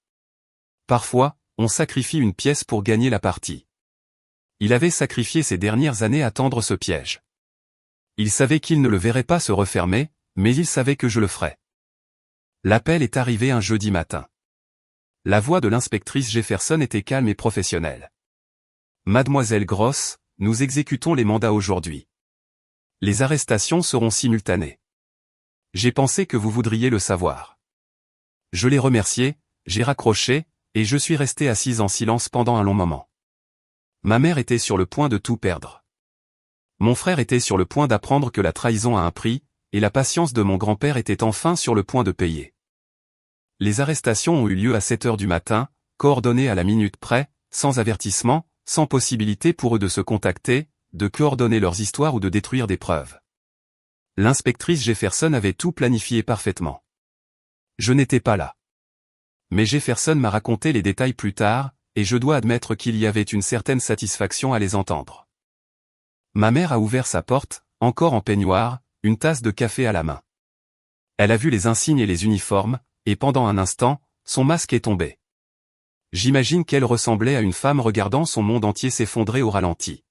Parfois, on sacrifie une pièce pour gagner la partie. Il avait sacrifié ses dernières années à tendre ce piège. Il savait qu'il ne le verrait pas se refermer, mais il savait que je le ferais. L'appel est arrivé un jeudi matin. La voix de l'inspectrice Jefferson était calme et professionnelle. Mademoiselle Gross, nous exécutons les mandats aujourd'hui. Les arrestations seront simultanées. J'ai pensé que vous voudriez le savoir. Je l'ai remercié, j'ai raccroché, et je suis resté assise en silence pendant un long moment. Ma mère était sur le point de tout perdre. Mon frère était sur le point d'apprendre que la trahison a un prix, et la patience de mon grand-père était enfin sur le point de payer. Les arrestations ont eu lieu à 7 heures du matin, coordonnées à la minute près, sans avertissement, sans possibilité pour eux de se contacter, de coordonner leurs histoires ou de détruire des preuves. L'inspectrice Jefferson avait tout planifié parfaitement. Je n'étais pas là. Mais Jefferson m'a raconté les détails plus tard, et je dois admettre qu'il y avait une certaine satisfaction à les entendre. Ma mère a ouvert sa porte, encore en peignoir, une tasse de café à la main. Elle a vu les insignes et les uniformes, et pendant un instant, son masque est tombé. J'imagine qu'elle ressemblait à une femme regardant son monde entier s'effondrer au ralenti.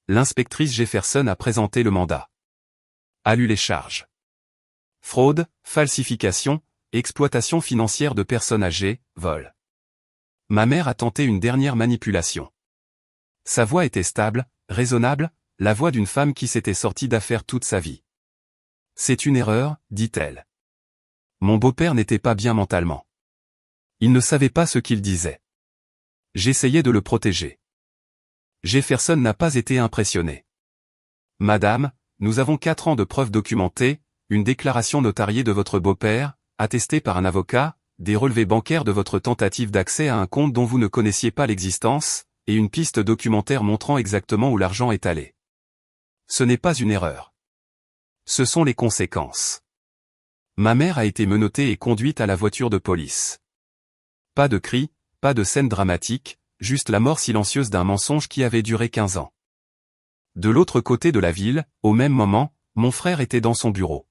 L'inspectrice Jefferson a présenté le mandat. A lu les charges. Fraude, falsification, exploitation financière de personnes âgées, vol. Ma mère a tenté une dernière manipulation. Sa voix était stable, raisonnable, la voix d'une femme qui s'était sortie d'affaires toute sa vie. C'est une erreur, dit-elle. Mon beau-père n'était pas bien mentalement. Il ne savait pas ce qu'il disait. J'essayais de le protéger. Jefferson n'a pas été impressionné. Madame, nous avons 4 ans de preuves documentées, une déclaration notariée de votre beau-père, attestée par un avocat, des relevés bancaires de votre tentative d'accès à un compte dont vous ne connaissiez pas l'existence, et une piste documentaire montrant exactement où l'argent est allé. Ce n'est pas une erreur. Ce sont les conséquences. Ma mère a été menottée et conduite à la voiture de police. Pas de cris, pas de scène dramatique, juste la mort silencieuse d'un mensonge qui avait duré 15 ans. De l'autre côté de la ville, au même moment, mon frère était dans son bureau.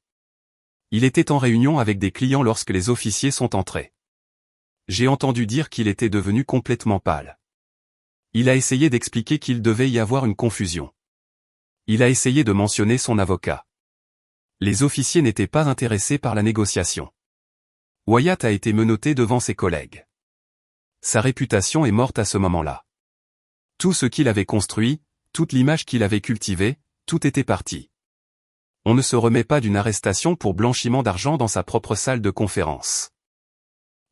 Il était en réunion avec des clients lorsque les officiers sont entrés. J'ai entendu dire qu'il était devenu complètement pâle. Il a essayé d'expliquer qu'il devait y avoir une confusion. Il a essayé de mentionner son avocat. Les officiers n'étaient pas intéressés par la négociation. Wyatt a été menotté devant ses collègues. Sa réputation est morte à ce moment-là. Tout ce qu'il avait construit, toute l'image qu'il avait cultivée, tout était parti. On ne se remet pas d'une arrestation pour blanchiment d'argent dans sa propre salle de conférence.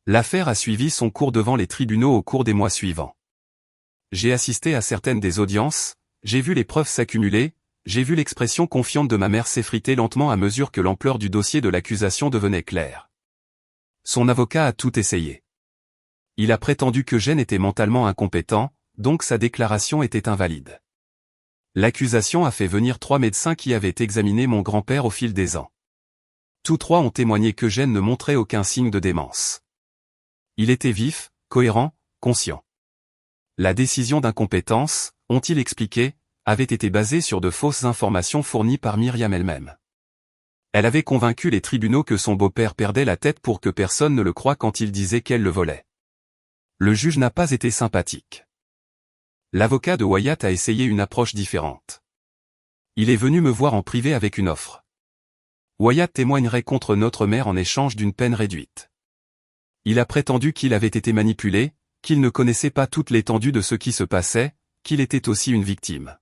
L'affaire a suivi son cours devant les tribunaux au cours des mois suivants. J'ai assisté à certaines des audiences, j'ai vu les preuves s'accumuler, j'ai vu l'expression confiante de ma mère s'effriter lentement à mesure que l'ampleur du dossier de l'accusation devenait claire. Son avocat a tout essayé. Il a prétendu que Gene était mentalement incompétent, donc sa déclaration était invalide. L'accusation a fait venir 3 médecins qui avaient examiné mon grand-père au fil des ans. Tous 3 ont témoigné que Gene ne montrait aucun signe de démence. Il était vif, cohérent, conscient. La décision d'incompétence, ont-ils expliqué, avait été basée sur de fausses informations fournies par Myriam elle-même. Elle avait convaincu les tribunaux que son beau-père perdait la tête pour que personne ne le croie quand il disait qu'elle le volait. Le juge n'a pas été sympathique. L'avocat de Wyatt a essayé une approche différente. Il est venu me voir en privé avec une offre. Wyatt témoignerait contre notre mère en échange d'une peine réduite. Il a prétendu qu'il avait été manipulé, qu'il ne connaissait pas toute l'étendue de ce qui se passait, qu'il était aussi une victime.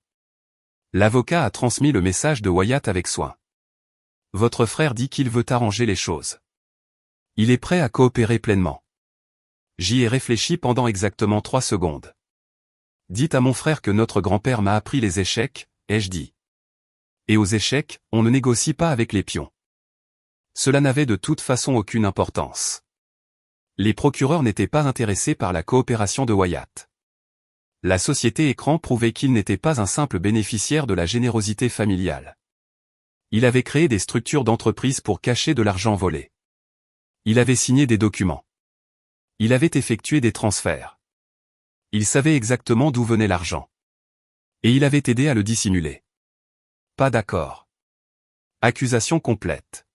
L'avocat a transmis le message de Wyatt avec soin. Votre frère dit qu'il veut arranger les choses. Il est prêt à coopérer pleinement. J'y ai réfléchi pendant exactement 3 secondes. Dites à mon frère que notre grand-père m'a appris les échecs, ai-je dit. Et aux échecs, on ne négocie pas avec les pions. Cela n'avait de toute façon aucune importance. Les procureurs n'étaient pas intéressés par la coopération de Wyatt. La société écran prouvait qu'il n'était pas un simple bénéficiaire de la générosité familiale. Il avait créé des structures d'entreprise pour cacher de l'argent volé. Il avait signé des documents. Il avait effectué des transferts. Il savait exactement d'où venait l'argent. Et il avait aidé à le dissimuler. Pas d'accord. Accusation complète.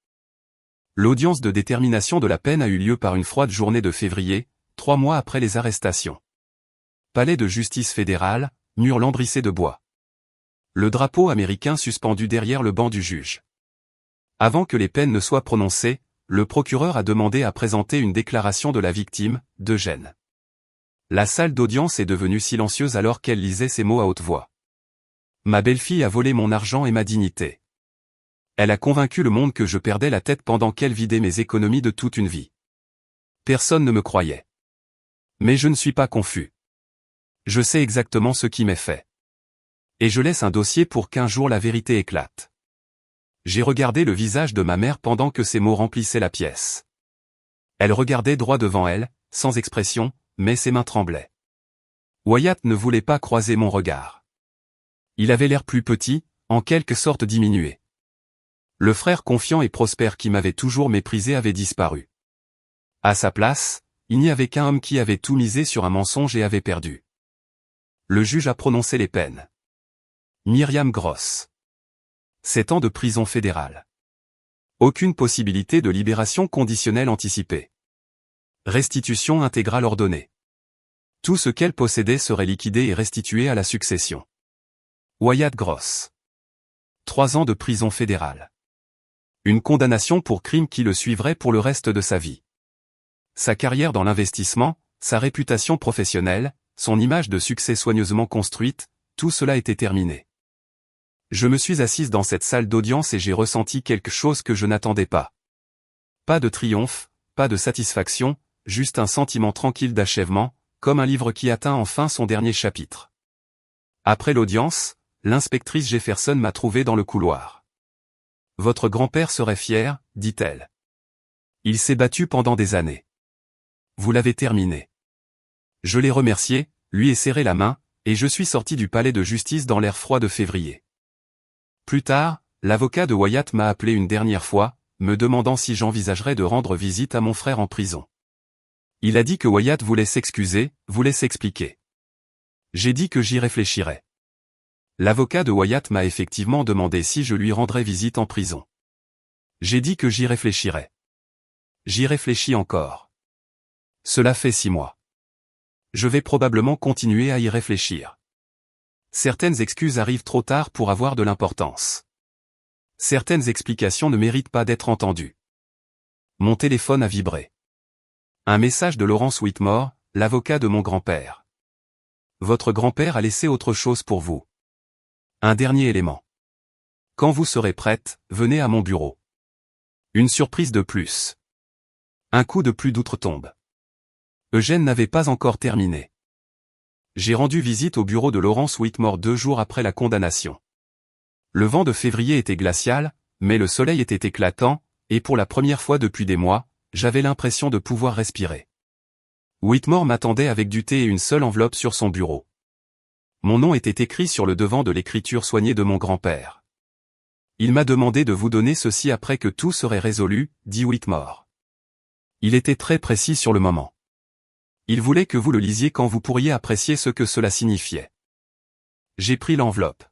L'audience de détermination de la peine a eu lieu par une froide journée de février, 3 mois après les arrestations. Palais de justice fédéral, mur lambrissé de bois. Le drapeau américain suspendu derrière le banc du juge. Avant que les peines ne soient prononcées, le procureur a demandé à présenter une déclaration de la victime, de Gene. La salle d'audience est devenue silencieuse alors qu'elle lisait ces mots à haute voix. Ma belle-fille a volé mon argent et ma dignité. Elle a convaincu le monde que je perdais la tête pendant qu'elle vidait mes économies de toute une vie. Personne ne me croyait. Mais je ne suis pas confus. Je sais exactement ce qui m'est fait. Et je laisse un dossier pour qu'un jour la vérité éclate. J'ai regardé le visage de ma mère pendant que ces mots remplissaient la pièce. Elle regardait droit devant elle, sans expression, mais ses mains tremblaient. Wyatt ne voulait pas croiser mon regard. Il avait l'air plus petit, en quelque sorte diminué. Le frère confiant et prospère qui m'avait toujours méprisé avait disparu. À sa place, il n'y avait qu'un homme qui avait tout misé sur un mensonge et avait perdu. Le juge a prononcé les peines. Myriam Gross. 7 ans de prison fédérale. Aucune possibilité de libération conditionnelle anticipée. Restitution intégrale ordonnée. Tout ce qu'elle possédait serait liquidé et restitué à la succession. Wyatt Gross. 3 ans de prison fédérale. Une condamnation pour crime qui le suivrait pour le reste de sa vie. Sa carrière dans l'investissement, sa réputation professionnelle, son image de succès soigneusement construite, tout cela était terminé. Je me suis assise dans cette salle d'audience et j'ai ressenti quelque chose que je n'attendais pas. Pas de triomphe, pas de satisfaction, juste un sentiment tranquille d'achèvement, comme un livre qui atteint enfin son dernier chapitre. Après l'audience, l'inspectrice Jefferson m'a trouvé dans le couloir. Votre grand-père serait fier, dit-elle. Il s'est battu pendant des années. Vous l'avez terminé. Je l'ai remercié, lui ai serré la main, et je suis sorti du palais de justice dans l'air froid de février. Plus tard, l'avocat de Wyatt m'a appelé une dernière fois, me demandant si j'envisagerais de rendre visite à mon frère en prison. Il a dit que Wyatt voulait s'excuser, voulait s'expliquer. J'ai dit que j'y réfléchirais. L'avocat de Wyatt m'a effectivement demandé si je lui rendrais visite en prison. J'ai dit que j'y réfléchirais. J'y réfléchis encore. Cela fait 6 mois. Je vais probablement continuer à y réfléchir. Certaines excuses arrivent trop tard pour avoir de l'importance. Certaines explications ne méritent pas d'être entendues. Mon téléphone a vibré. Un message de Laurence Whitmore, l'avocat de mon grand-père. Votre grand-père a laissé autre chose pour vous. Un dernier élément. Quand vous serez prête, venez à mon bureau. Une surprise de plus. Un coup de pluie d'outre-tombe. Eugène n'avait pas encore terminé. J'ai rendu visite au bureau de Laurence Whitmore 2 jours après la condamnation. Le vent de février était glacial, mais le soleil était éclatant, et pour la première fois depuis des mois, j'avais l'impression de pouvoir respirer. Whitmore m'attendait avec du thé et une seule enveloppe sur son bureau. Mon nom était écrit sur le devant de l'écriture soignée de mon grand-père. Il m'a demandé de vous donner ceci après que tout serait résolu, dit Whitmore. Il était très précis sur le moment. Il voulait que vous le lisiez quand vous pourriez apprécier ce que cela signifiait. J'ai pris l'enveloppe.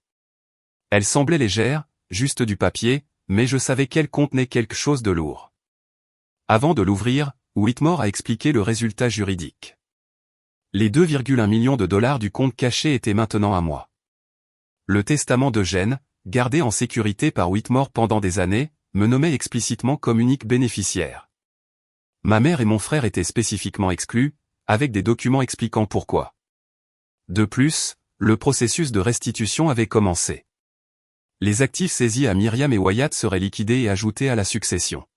Elle semblait légère, juste du papier, mais je savais qu'elle contenait quelque chose de lourd. Avant de l'ouvrir, Whitmore a expliqué le résultat juridique. Les 2,1 millions de dollars du compte caché étaient maintenant à moi. Le testament d'Eugène, gardé en sécurité par Whitmore pendant des années, me nommait explicitement comme unique bénéficiaire. Ma mère et mon frère étaient spécifiquement exclus, avec des documents expliquant pourquoi. De plus, le processus de restitution avait commencé. Les actifs saisis à Myriam et Wyatt seraient liquidés et ajoutés à la succession.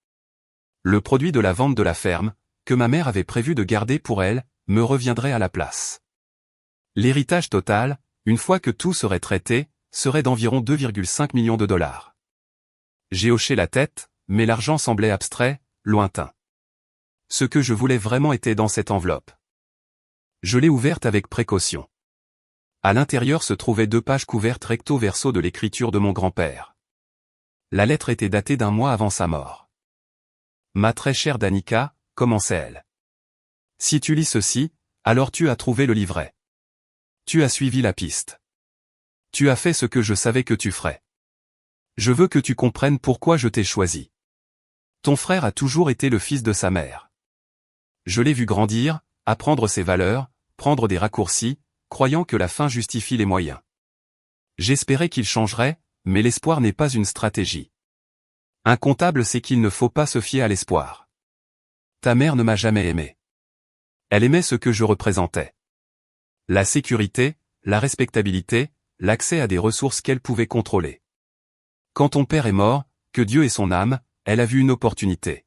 Le produit de la vente de la ferme, que ma mère avait prévu de garder pour elle, me reviendrait à la place. L'héritage total, une fois que tout serait traité, serait d'environ 2,5 millions de dollars. J'ai hoché la tête, mais l'argent semblait abstrait, lointain. Ce que je voulais vraiment était dans cette enveloppe. Je l'ai ouverte avec précaution. À l'intérieur se trouvaient 2 pages couvertes recto verso de l'écriture de mon grand-père. La lettre était datée d'1 mois avant sa mort. Ma très chère Danica, commençait-elle. Si tu lis ceci, alors tu as trouvé le livret. Tu as suivi la piste. Tu as fait ce que je savais que tu ferais. Je veux que tu comprennes pourquoi je t'ai choisi. Ton frère a toujours été le fils de sa mère. Je l'ai vu grandir, apprendre ses valeurs, prendre des raccourcis, croyant que la fin justifie les moyens. J'espérais qu'il changerait, mais l'espoir n'est pas une stratégie. Un comptable sait qu'il ne faut pas se fier à l'espoir. Ta mère ne m'a jamais aimé. Elle aimait ce que je représentais. La sécurité, la respectabilité, l'accès à des ressources qu'elle pouvait contrôler. Quand ton père est mort, que Dieu ait son âme, elle a vu une opportunité.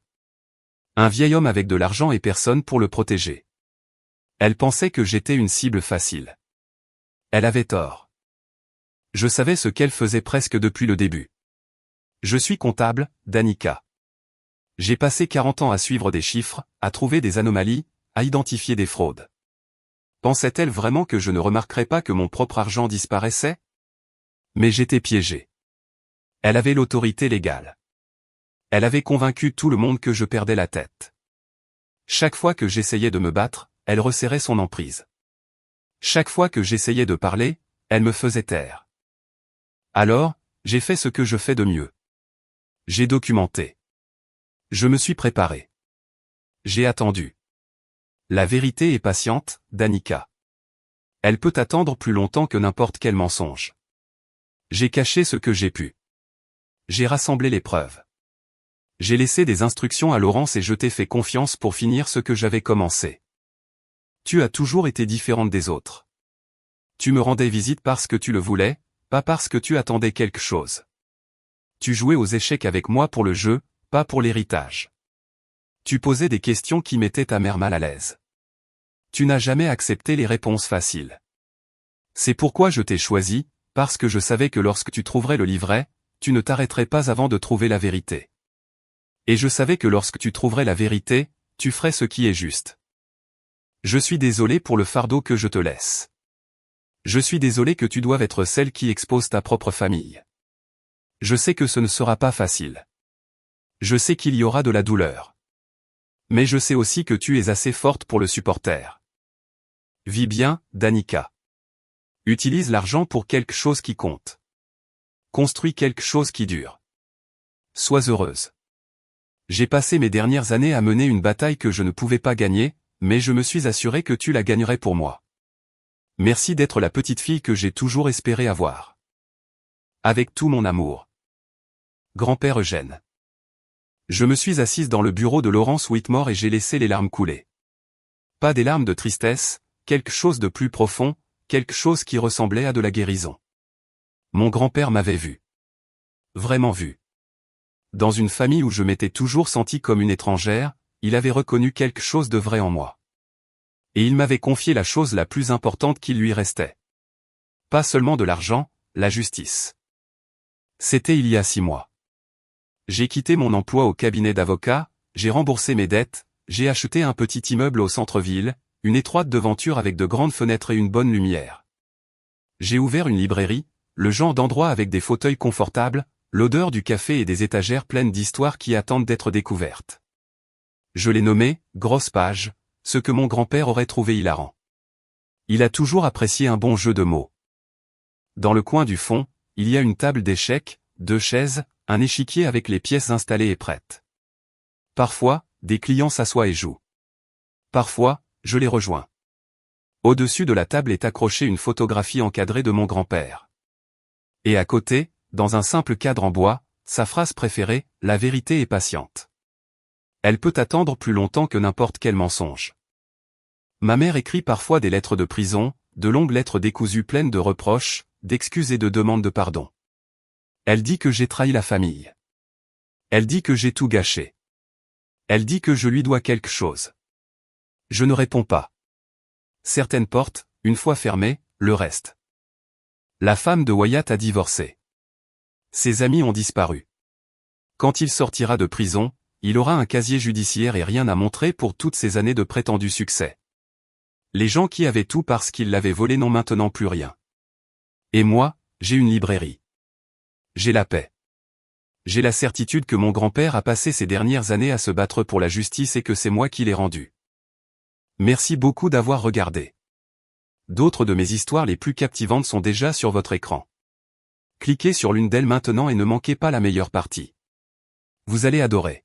Un vieil homme avec de l'argent et personne pour le protéger. Elle pensait que j'étais une cible facile. Elle avait tort. Je savais ce qu'elle faisait presque depuis le début. Je suis comptable, Danica. J'ai passé 40 ans à suivre des chiffres, à trouver des anomalies, à identifier des fraudes. Pensait-elle vraiment que je ne remarquerais pas que mon propre argent disparaissait? Mais j'étais piégé. Elle avait l'autorité légale. Elle avait convaincu tout le monde que je perdais la tête. Chaque fois que j'essayais de me battre, elle resserrait son emprise. Chaque fois que j'essayais de parler, elle me faisait taire. Alors, j'ai fait ce que je fais de mieux. J'ai documenté. Je me suis préparé. J'ai attendu. La vérité est patiente, Danica. Elle peut attendre plus longtemps que n'importe quel mensonge. J'ai caché ce que j'ai pu. J'ai rassemblé les preuves. J'ai laissé des instructions à Laurence et je t'ai fait confiance pour finir ce que j'avais commencé. Tu as toujours été différente des autres. Tu me rendais visite parce que tu le voulais, pas parce que tu attendais quelque chose. Tu jouais aux échecs avec moi pour le jeu, pas pour l'héritage. Tu posais des questions qui mettaient ta mère mal à l'aise. Tu n'as jamais accepté les réponses faciles. C'est pourquoi je t'ai choisi, parce que je savais que lorsque tu trouverais le livret, tu ne t'arrêterais pas avant de trouver la vérité. Et je savais que lorsque tu trouverais la vérité, tu ferais ce qui est juste. Je suis désolé pour le fardeau que je te laisse. Je suis désolé que tu doives être celle qui expose ta propre famille. Je sais que ce ne sera pas facile. Je sais qu'il y aura de la douleur. Mais je sais aussi que tu es assez forte pour le supporter. Vis bien, Danica. Utilise l'argent pour quelque chose qui compte. Construis quelque chose qui dure. Sois heureuse. J'ai passé mes dernières années à mener une bataille que je ne pouvais pas gagner, mais je me suis assuré que tu la gagnerais pour moi. Merci d'être la petite fille que j'ai toujours espéré avoir. Avec tout mon amour. Grand-père Eugène. Je me suis assise dans le bureau de Laurence Whitmore et j'ai laissé les larmes couler. Pas des larmes de tristesse, quelque chose de plus profond, quelque chose qui ressemblait à de la guérison. Mon grand-père m'avait vu. Vraiment vu. Dans une famille où je m'étais toujours sentie comme une étrangère, il avait reconnu quelque chose de vrai en moi. Et il m'avait confié la chose la plus importante qui lui restait. Pas seulement de l'argent, la justice. C'était il y a 6 mois. J'ai quitté mon emploi au cabinet d'avocat, j'ai remboursé mes dettes, j'ai acheté un petit immeuble au centre-ville, une étroite devanture avec de grandes fenêtres et une bonne lumière. J'ai ouvert une librairie, le genre d'endroit avec des fauteuils confortables, l'odeur du café et des étagères pleines d'histoires qui attendent d'être découvertes. Je l'ai nommé « Grosse Page », ce que mon grand-père aurait trouvé hilarant. Il a toujours apprécié un bon jeu de mots. Dans le coin du fond, il y a une table d'échecs, 2 chaises, un échiquier avec les pièces installées et prêtes. Parfois, des clients s'assoient et jouent. Parfois, je les rejoins. Au-dessus de la table est accrochée une photographie encadrée de mon grand-père. Et à côté, dans un simple cadre en bois, sa phrase préférée, « La vérité est patiente. Elle peut attendre plus longtemps que n'importe quel mensonge. » Ma mère écrit parfois des lettres de prison, de longues lettres décousues pleines de reproches, d'excuses et de demandes de pardon. Elle dit que j'ai trahi la famille. Elle dit que j'ai tout gâché. Elle dit que je lui dois quelque chose. Je ne réponds pas. Certaines portes, une fois fermées, le reste. La femme de Wyatt a divorcé. Ses amis ont disparu. Quand il sortira de prison, il aura un casier judiciaire et rien à montrer pour toutes ces années de prétendu succès. Les gens qui avaient tout parce qu'ils l'avaient volé n'ont maintenant plus rien. Et moi, j'ai une librairie. J'ai la paix. J'ai la certitude que mon grand-père a passé ces dernières années à se battre pour la justice et que c'est moi qui l'ai rendue. Merci beaucoup d'avoir regardé. D'autres de mes histoires les plus captivantes sont déjà sur votre écran. Cliquez sur l'une d'elles maintenant et ne manquez pas la meilleure partie. Vous allez adorer.